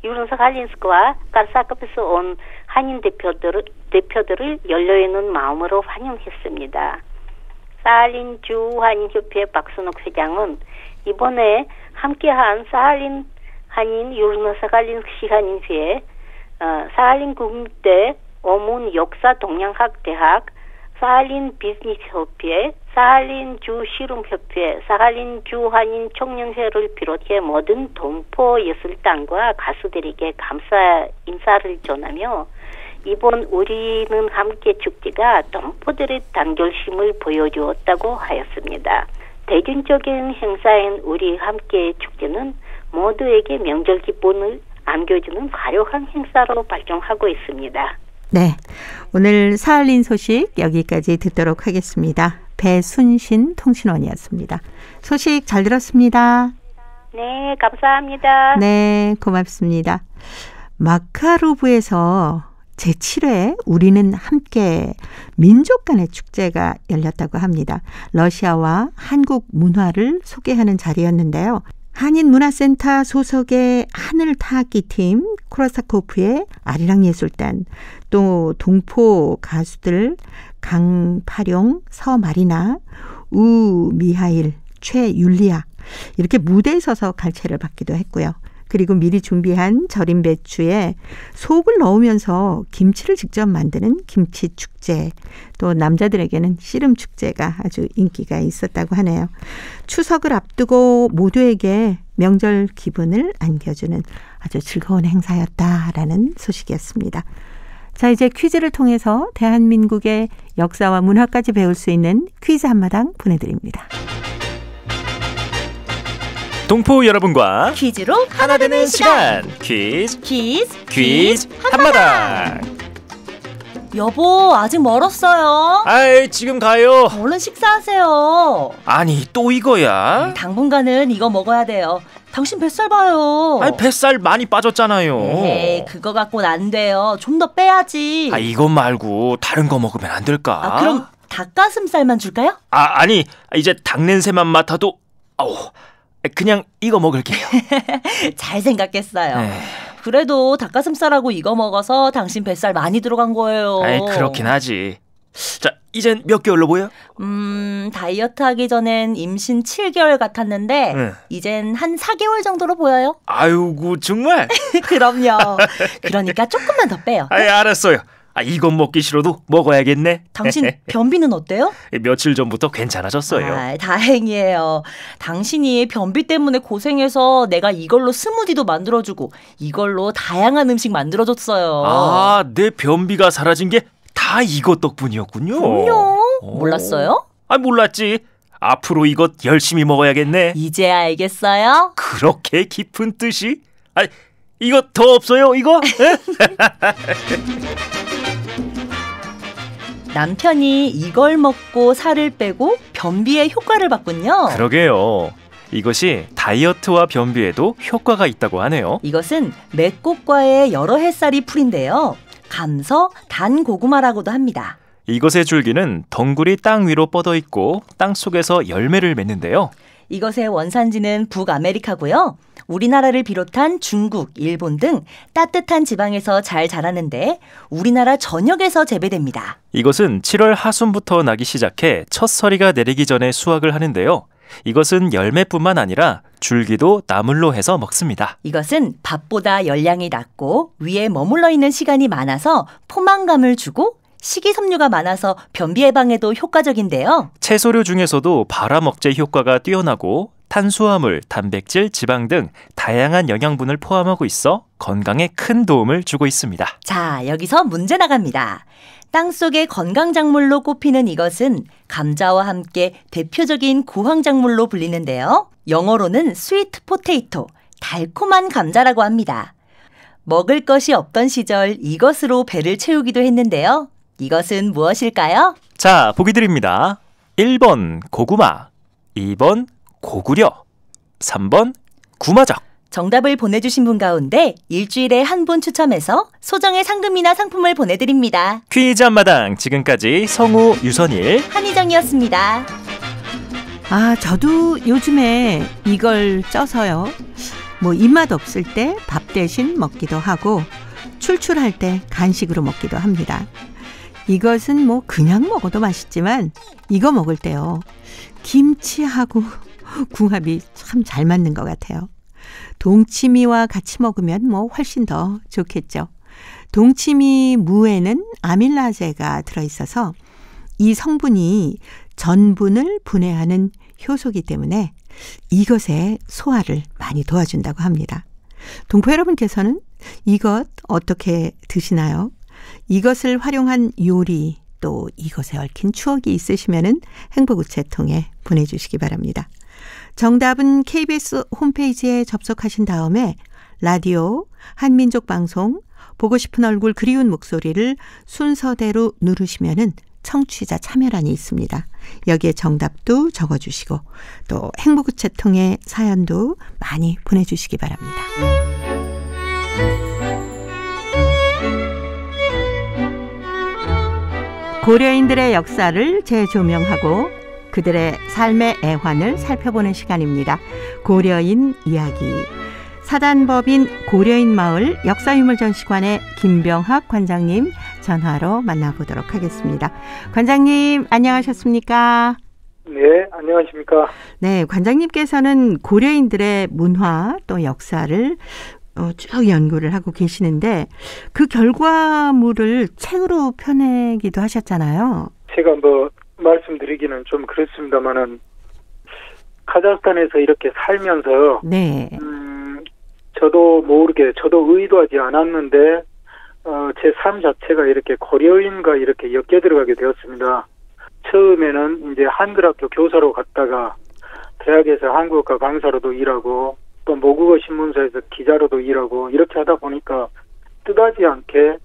유른사할린스크와 가사카프에서 온 한인 대표들을 열려있는 마음으로 환영했습니다. 사할린 주한인협회 박순옥 회장은 이번에 함께한 사할린 한인 유른사할린스크 한인회, 사할린 국립대 어문 역사 동양학 대학, 사할린 비즈니스협회, 사할린 주씨름협회, 사할린 주한인 청년회를 비롯해 모든 동포 예술단과 가수들에게 감사 인사를 전하며 이번 우리는 함께 축제가 동포들의 단결심을 보여주었다고 하였습니다. 대중적인 행사인 우리 함께 축제는 모두에게 명절 기쁨을 안겨주는 화려한 행사로 발전하고 있습니다. 네, 오늘 사할린 소식 여기까지 듣도록 하겠습니다. 배순신 통신원이었습니다. 소식 잘 들었습니다. 네, 감사합니다. 네, 고맙습니다. 마카로브에서 제7회 우리는 함께 민족 간의 축제가 열렸다고 합니다. 러시아와 한국 문화를 소개하는 자리였는데요. 한인문화센터 소속의 하늘타악기팀, 코라사코프의 아리랑 예술단, 또 동포 가수들 강파룡, 서마리나, 우미하일, 최율리아 이렇게 무대에 서서 갈채를 받기도 했고요. 그리고 미리 준비한 절인 배추에 속을 넣으면서 김치를 직접 만드는 김치축제, 또 남자들에게는 씨름축제가 아주 인기가 있었다고 하네요. 추석을 앞두고 모두에게 명절 기분을 안겨주는 아주 즐거운 행사였다라는 소식이었습니다. 자, 이제 퀴즈를 통해서 대한민국의 역사와 문화까지 배울 수 있는 퀴즈 한마당 보내드립니다. 동포 여러분과 퀴즈로 하나 되는 시간 퀴즈 한마당. 여보, 아직 멀었어요. 아이, 지금 가요. 얼른 식사하세요. 아니, 또 이거야? 당분간은 이거 먹어야 돼요. 당신 뱃살 봐요. 아니, 뱃살 많이 빠졌잖아요. 에이, 그거 갖고는 안 돼요. 좀 더 빼야지. 아, 이거 말고 다른 거 먹으면 안 될까? 아, 그럼 닭가슴살만 줄까요? 아니, 이제 닭 냄새만 맡아도 그냥 이거 먹을게요. 잘 생각했어요. 그래도 닭가슴살하고 이거 먹어서 당신 뱃살 많이 들어간 거예요. 아이, 그렇긴 하지. 자, 이젠 몇 개월로 보여? 다이어트 하기 전엔 임신 7개월 같았는데 응. 이젠 한 4개월 정도로 보여요. 아이고 정말? 그럼요. 그러니까 조금만 더 빼요. 알았어요. 이건 먹기 싫어도 먹어야겠네. 당신 변비는 어때요? 며칠 전부터 괜찮아졌어요. 다행이에요. 당신이 변비 때문에 고생해서 내가 이걸로 스무디도 만들어주고 이걸로 다양한 음식 만들어줬어요. 내 변비가 사라진 게 다 이것 덕분이었군요. 그럼요. 몰랐어요? 몰랐지. 앞으로 이것 열심히 먹어야겠네. 이제 알겠어요? 그렇게 깊은 뜻이? 이거 더 없어요, 이거? 남편이 이걸 먹고 살을 빼고 변비에 효과를 봤군요. 그러게요. 이것이 다이어트와 변비에도 효과가 있다고 하네요. 이것은 맥곡과의 여러 햇살이 풀인데요. 감서 단고구마라고도 합니다. 이것의 줄기는 덩굴이 땅 위로 뻗어 있고 땅 속에서 열매를 맺는데요. 이것의 원산지는 북아메리카고요. 우리나라를 비롯한 중국, 일본 등 따뜻한 지방에서 잘 자라는데 우리나라 전역에서 재배됩니다. 이것은 7월 하순부터 나기 시작해 첫 서리가 내리기 전에 수확을 하는데요. 이것은 열매뿐만 아니라 줄기도 나물로 해서 먹습니다. 이것은 밥보다 열량이 낮고 위에 머물러 있는 시간이 많아서 포만감을 주고 식이섬유가 많아서 변비 예방에도 효과적인데요. 채소류 중에서도 발암억제 효과가 뛰어나고 탄수화물, 단백질, 지방 등 다양한 영양분을 포함하고 있어 건강에 큰 도움을 주고 있습니다. 자, 여기서 문제 나갑니다. 땅속의 건강작물로 꼽히는 이것은 감자와 함께 대표적인 구황작물로 불리는데요. 영어로는 스위트 포테이토, 달콤한 감자라고 합니다. 먹을 것이 없던 시절 이것으로 배를 채우기도 했는데요. 이것은 무엇일까요? 자, 보기 드립니다. 1번 고구마, 2번 고구려, 3번 구마적. 정답을 보내주신 분 가운데 일주일에 한 분 추첨해서 소정의 상금이나 상품을 보내드립니다. 퀴즈 한마당, 지금까지 성우 유선일, 한희정이었습니다. 저도 요즘에 이걸 쪄서요. 입맛 없을 때 밥 대신 먹기도 하고 출출할 때 간식으로 먹기도 합니다. 이것은 그냥 먹어도 맛있지만 이거 먹을 때요. 김치하고 궁합이 참 잘 맞는 것 같아요. 동치미와 같이 먹으면 훨씬 더 좋겠죠. 동치미 무에는 아밀라제가 들어있어서 이 성분이 전분을 분해하는 효소이기 때문에 이것의 소화를 많이 도와준다고 합니다. 동포 여러분께서는 이것 어떻게 드시나요? 이것을 활용한 요리 또 이것에 얽힌 추억이 있으시면 행복우체통에 보내주시기 바랍니다. 정답은 KBS 홈페이지에 접속하신 다음에 라디오 한민족 방송 보고 싶은 얼굴 그리운 목소리를 순서대로 누르시면 청취자 참여란이 있습니다. 여기에 정답도 적어주시고 또 행복우체통에 사연도 많이 보내주시기 바랍니다. 고려인들의 역사를 재조명하고 그들의 삶의 애환을 살펴보는 시간입니다. 고려인 이야기. 사단법인 고려인 마을 역사유물전시관의 김병학 관장님 전화로 만나보도록 하겠습니다. 관장님 안녕하셨습니까? 네, 안녕하십니까? 네, 관장님께서는 고려인들의 문화 또 역사를 쭉 연구를 하고 계시는데 그 결과물을 책으로 펴내기도 하셨잖아요. 제가 말씀드리기는 좀 그렇습니다만은 카자흐스탄에서 이렇게 살면서 네. 저도 모르게 저도 의도하지 않았는데 제 삶 자체가 이렇게 고려인과 이렇게 엮여 들어가게 되었습니다. 처음에는 이제 한글학교 교사로 갔다가 대학에서 한국어 강사로도 일하고 또 모국어 신문사에서 기자로도 일하고 이렇게 하다 보니까 뜻하지 않게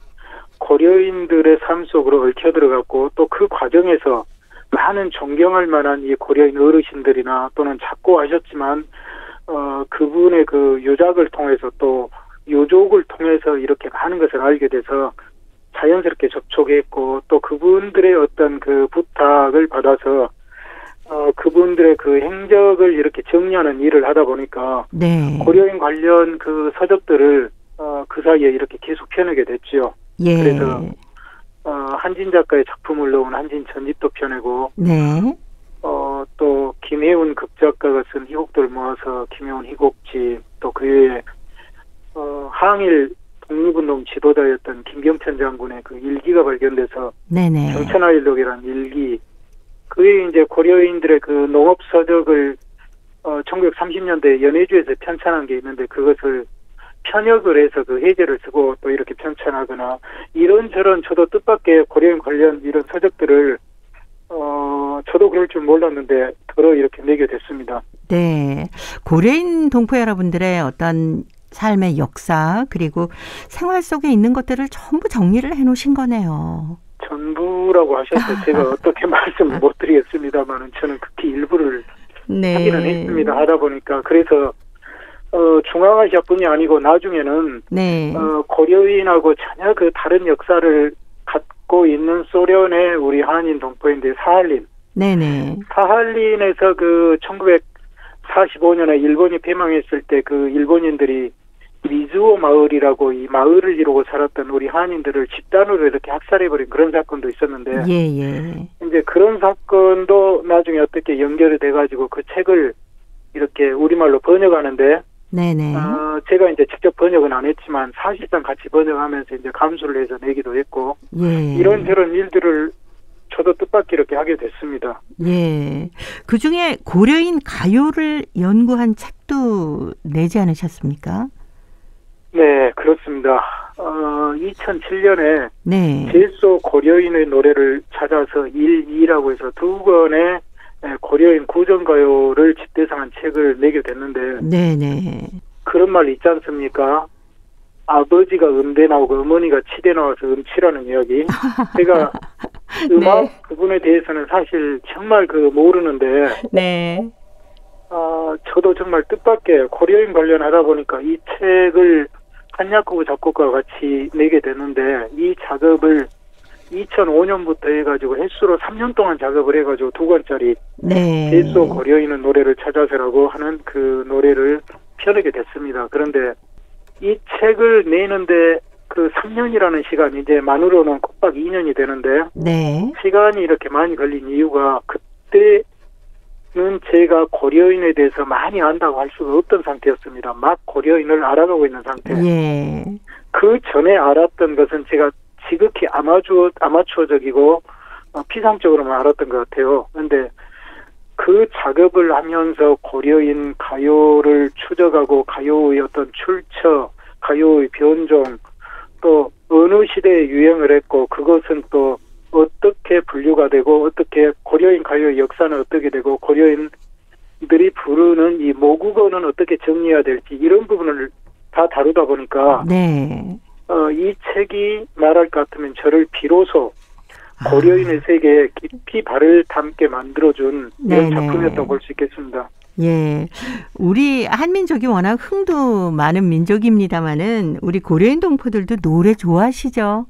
고려인들의 삶 속으로 얽혀 들어갔고 또 그 과정에서 많은 존경할 만한 이 고려인 어르신들이나 또는 작고 하셨지만 그분의 그 유작을 통해서 또 유족을 통해서 이렇게 많은 것을 알게 돼서 자연스럽게 접촉했고 또 그분들의 어떤 그 부탁을 받아서 그분들의 그 행적을 이렇게 정리하는 일을 하다 보니까 네. 고려인 관련 그 서적들을 그 사이에 이렇게 계속 펴내게 됐죠. 예. 그래서 한진 작가의 작품을 넣은 한진 전집도 펴내고, 네. 또 김혜운 극작가가 쓴 희곡들 모아서 김혜운 희곡집, 또 그 외에 항일 독립운동 지도자였던 김경천 장군의 그 일기가 발견돼서 네네. 경천하일록이라는 일기, 그 외에 이제 고려인들의 그 농업 서적을 1930년대 연해주에서 편찬한 게 있는데 그것을 편역을 해서 그 해제를 쓰고 또 이렇게 편찬하거나 이런저런 저도 뜻밖의 고려인 관련 이런 서적들을 저도 그럴 줄 몰랐는데 더러 이렇게 내게 됐습니다. 네. 고려인 동포 여러분들의 어떤 삶의 역사 그리고 생활 속에 있는 것들을 전부 정리를 해놓으신 거네요. 전부라고 하셔서 제가 어떻게 말씀 못 드리겠습니다만 저는 극히 일부를 네. 하기는 했습니다. 하다 보니까 그래서 중앙아시아뿐이 아니고 나중에는 네. 고려인하고 전혀 그 다른 역사를 갖고 있는 소련의 우리 한인 동포인데 사할린. 네네. 사할린에서 그 1945년에 일본이 패망했을 때 그 일본인들이 미즈오 마을이라고 이 마을을 이루고 살았던 우리 한인들을 집단으로 이렇게 학살해버린 그런 사건도 있었는데 예. 이제 그런 사건도 나중에 어떻게 연결이 돼가지고 그 책을 이렇게 우리말로 번역하는데 네네. 제가 이제 직접 번역은 안 했지만 사실상 같이 번역하면서 이제 감수를 해서 내기도 했고 예. 이런저런 일들을 저도 뜻밖의 이렇게 하게 됐습니다. 예. 그 중에 고려인 가요를 연구한 책도 내지 않으셨습니까? 네, 그렇습니다. 2007년에 네. 제소 고려인의 노래를 찾아서 1, 2라고 해서 두 권의 고려인 구전가요를 집대성한 책을 내게 됐는데 네네. 그런 말 있지 않습니까? 아버지가 음대 나오고 어머니가 치대 나와서 음치라는 이야기. 제가 음악 네. 부분에 대해서는 사실 정말 모르는데 네. 저도 정말 뜻밖의 고려인 관련하다 보니까 이 책을 한야쿠브 작곡가와 같이 내게 됐는데 이 작업을 2005년부터 해가지고 횟수로 3년 동안 작업을 해가지고 2권짜리 네. 제소 고려인의 노래를 찾아서라고 하는 그 노래를 펴내게 됐습니다. 그런데 이 책을 내는데 그 3년이라는 시간 이제 만으로는 곱박 2년이 되는데 네. 시간이 이렇게 많이 걸린 이유가 그때는 제가 고려인에 대해서 많이 안다고 할 수가 없던 상태였습니다. 막 고려인을 알아가고 있는 상태. 예. 그 전에 알았던 것은 제가 지극히 아마추어적이고 피상적으로만 알았던 것 같아요. 그런데 그 작업을 하면서 고려인 가요를 추적하고 가요의 어떤 출처, 가요의 변종, 또 어느 시대에 유행을 했고 그것은 또 어떻게 분류가 되고 어떻게 고려인 가요의 역사는 어떻게 되고 고려인들이 부르는 이 모국어는 어떻게 정리해야 될지 이런 부분을 다 다루다 보니까 네. 이 책이 말할 것 같으면 저를 비로소 고려인의 세계에 깊이 발을 담게 만들어준 이런 작품이었다고 볼 수 있겠습니다. 예. 우리 한민족이 워낙 흥도 많은 민족입니다마는 우리 고려인 동포들도 노래 좋아하시죠?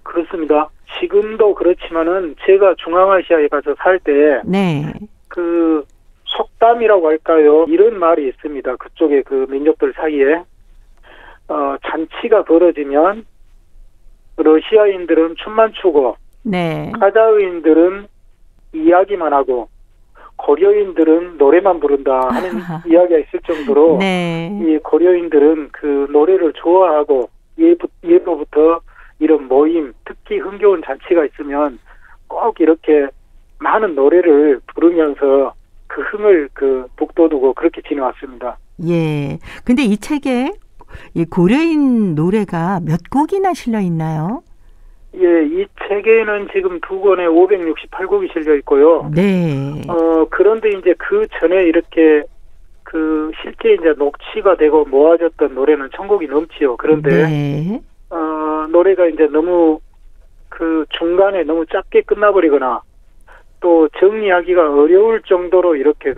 그렇습니다. 지금도 그렇지만은 제가 중앙아시아에 가서 살 때 네. 그 속담이라고 할까요? 이런 말이 있습니다. 그쪽에 그 민족들 사이에 잔치가 벌어지면 러시아인들은 춤만 추고 네. 카자흐인들은 이야기만 하고 고려인들은 노래만 부른다 하는 이야기가 있을 정도로 네. 이 고려인들은 그 노래를 좋아하고 예로부터 이런 모임, 특히 흥겨운 잔치가 있으면 꼭 이렇게 많은 노래를 부르면서 그 흥을 북돋우고 그렇게 지내왔습니다. 예. 근데 이 책에 이 고려인 노래가 몇 곡이나 실려 있나요? 예, 이 책에는 지금 2권에 568곡이 실려 있고요. 네. 그런데 이제 그 전에 이렇게 실제 이제 녹취가 되고 모아졌던 노래는 1000곡이 넘지요. 그런데 네. 노래가 이제 너무 중간에 너무 짧게 끝나버리거나 또 정리하기가 어려울 정도로 이렇게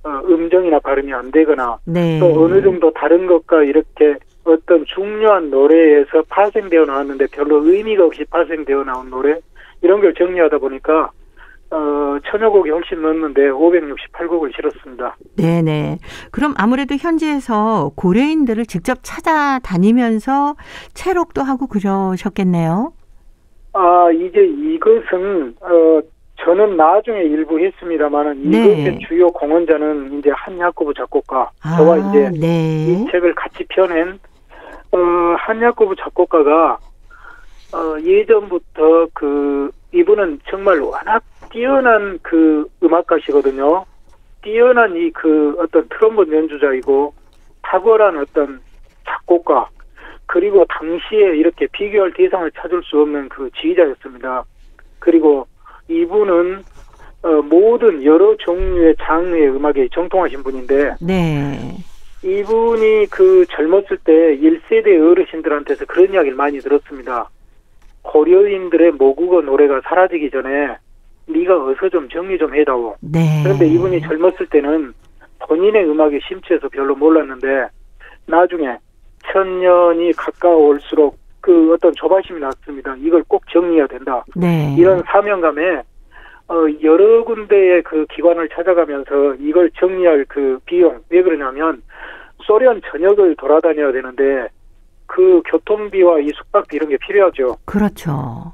음정이나 발음이 안 되거나 네. 또 어느 정도 다른 것과 이렇게 어떤 중요한 노래에서 파생되어 나왔는데 별로 의미가 없이 파생되어 나온 노래 이런 걸 정리하다 보니까 1000여 곡이 훨씬 넘는데 568곡을 실었습니다. 네네. 그럼 아무래도 현지에서 고려인들을 직접 찾아다니면서 체록도 하고 그러셨겠네요. 이제 이것은 저는 나중에 일부 했습니다만은 네. 이것의 주요 공헌자는 이제 한야코브 작곡가, 저와 이제 네. 이 책을 같이 펴낸 한야코브 작곡가가 예전부터 이분은 정말 워낙 뛰어난 음악가시거든요. 뛰어난 어떤 트럼본 연주자이고 탁월한 어떤 작곡가, 그리고 당시에 이렇게 비교할 대상을 찾을 수 없는 지휘자였습니다. 그리고 이분은 모든 여러 종류의 장르의 음악에 정통하신 분인데, 네. 이분이 젊었을 때 1세대 어르신들한테서 그런 이야기를 많이 들었습니다. 고려인들의 모국어 노래가 사라지기 전에 네가 어서 좀 정리 좀 해다오. 네. 그런데 이분이 젊었을 때는 본인의 음악에 심취해서 별로 몰랐는데 나중에 천년이 가까워올수록 어떤 조바심이 났습니다. 이걸 꼭 정리해야 된다. 네. 이런 사명감에 여러 군데의 기관을 찾아가면서 이걸 정리할 비용, 왜 그러냐면 소련 전역을 돌아다녀야 되는데 교통비와 이 숙박비 이런 게 필요하죠. 그렇죠.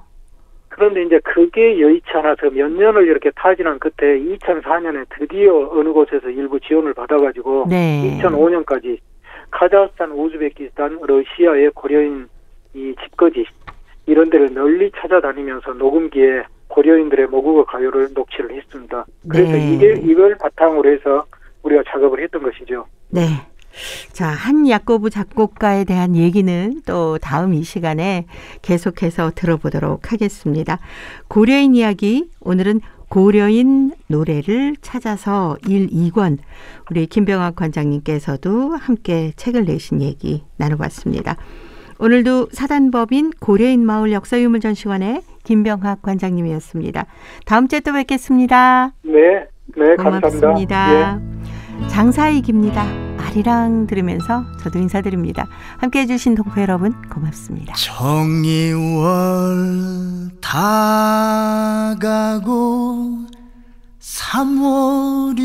그런데 이제 그게 여의치 않아서 몇 년을 이렇게 타진한 끝에 2004년에 드디어 어느 곳에서 일부 지원을 받아가지고 네. 2005년까지 카자흐스탄, 우즈베키스탄, 러시아의 고려인 이 집거지 이런 데를 널리 찾아다니면서 녹음기에 고려인들의 모국어 가요를 녹취를 했습니다. 그래서 네. 이걸 바탕으로 해서 우리가 작업을 했던 것이죠. 네. 자, 한야코브 작곡가에 대한 얘기는 또 다음 이 시간에 계속해서 들어보도록 하겠습니다. 고려인 이야기, 오늘은 고려인 노래를 찾아서 1, 2권 우리 김병학 관장님께서도 함께 책을 내신 얘기 나눠봤습니다. 오늘도 사단법인 고려인 마을 역사유물전시관의 김병학 관장님이었습니다. 다음 주에 또 뵙겠습니다. 네, 고맙습니다. 감사합니다. 장사익입니다. 아리랑 들으면서 저도 인사드립니다. 함께해 주신 동포 여러분 고맙습니다. 정이월 다가고 3월이라네